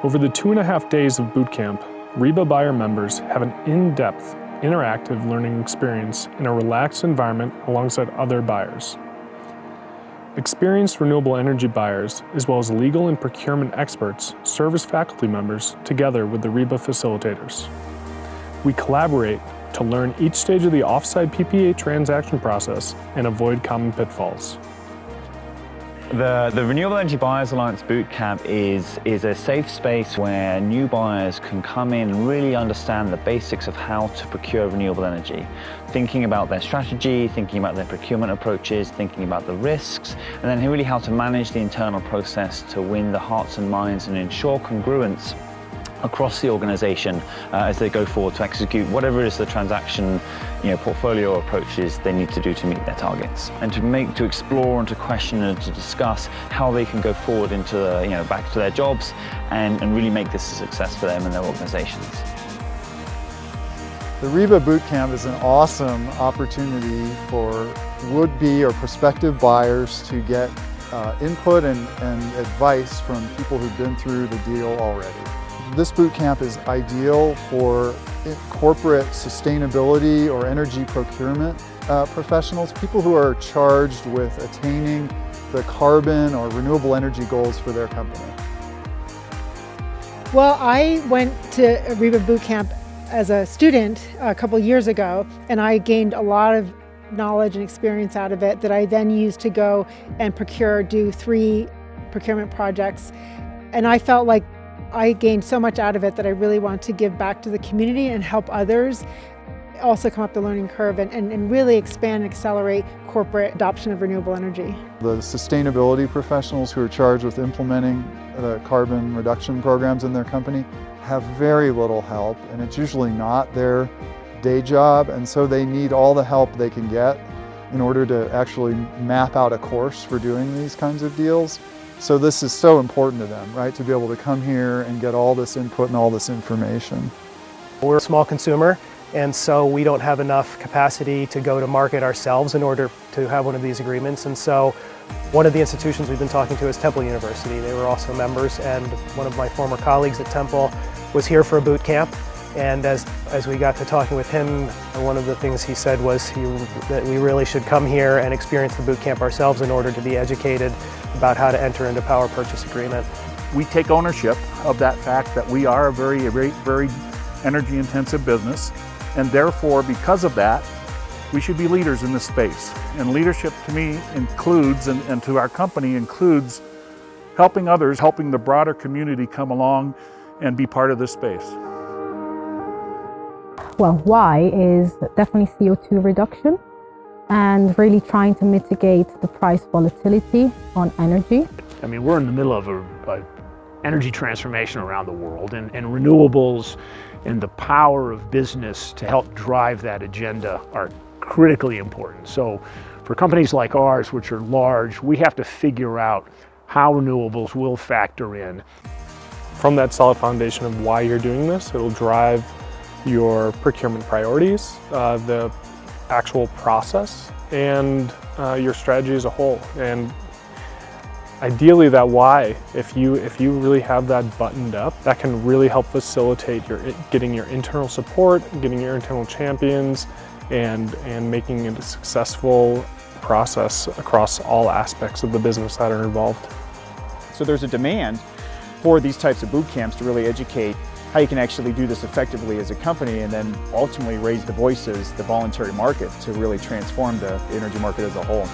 Over the 2.5 days of boot camp, REBA buyer members have an in-depth, interactive learning experience in a relaxed environment alongside other buyers. Experienced renewable energy buyers, as well as legal and procurement experts, serve as faculty members together with the REBA facilitators. We collaborate to learn each stage of the offsite PPA transaction process and avoid common pitfalls. The Renewable Energy Buyers Alliance Bootcamp is a safe space where new buyers can come in and really understand the basics of how to procure renewable energy. Thinking about their strategy, thinking about their procurement approaches, thinking about the risks, and then really how to manage the internal process to win the hearts and minds and ensure congruence across the organization as they go forward to execute whatever is the transaction portfolio approaches they need to do to meet their targets, and to explore and to question and to discuss how they can go forward into back to their jobs and really make this a success for them and their organizations. The REBA Bootcamp is an awesome opportunity for would-be or prospective buyers to get input and advice from people who've been through the deal already. This boot camp is ideal for corporate sustainability or energy procurement professionals, people who are charged with attaining the carbon or renewable energy goals for their company. Well, I went to a REBA boot camp as a student a couple years ago, and I gained a lot of knowledge and experience out of it that I then used to go and do 3 procurement projects. And I felt like I gained so much out of it that I really want to give back to the community and help others also come up the learning curve and really expand and accelerate corporate adoption of renewable energy. The sustainability professionals who are charged with implementing the carbon reduction programs in their company have very little help, and it's usually not their day job, and so they need all the help they can get in order to actually map out a course for doing these kinds of deals. So this is so important to them, right? To be able to come here and get all this input and all this information. We're a small consumer, and so we don't have enough capacity to go to market ourselves in order to have one of these agreements. And so one of the institutions we've been talking to is Temple University. They were also members, and one of my former colleagues at Temple was here for a boot camp. And as we got to talking with him, one of the things he said was that we really should come here and experience the boot camp ourselves in order to be educated about how to enter into power purchase agreement. We take ownership of that fact that we are a very energy intensive business, and therefore because of that we should be leaders in this space. And leadership to me includes, and to our company includes, helping others, helping the broader community come along and be part of this space. Well, why is definitely CO2 reduction and really trying to mitigate the price volatility on energy. I mean, we're in the middle of a energy transformation around the world, and renewables and the power of business to help drive that agenda are critically important. So for companies like ours, which are large, we have to figure out how renewables will factor in. From that solid foundation of why you're doing this, it'll drive your procurement priorities, the actual process, and your strategy as a whole. And ideally that why, if you really have that buttoned up, that can really help facilitate getting your internal support, getting your internal champions, and making it a successful process across all aspects of the business that are involved. So there's a demand for these types of boot camps to really educate how you can actually do this effectively as a company, and then ultimately raise the voices, the voluntary market, to really transform the energy market as a whole.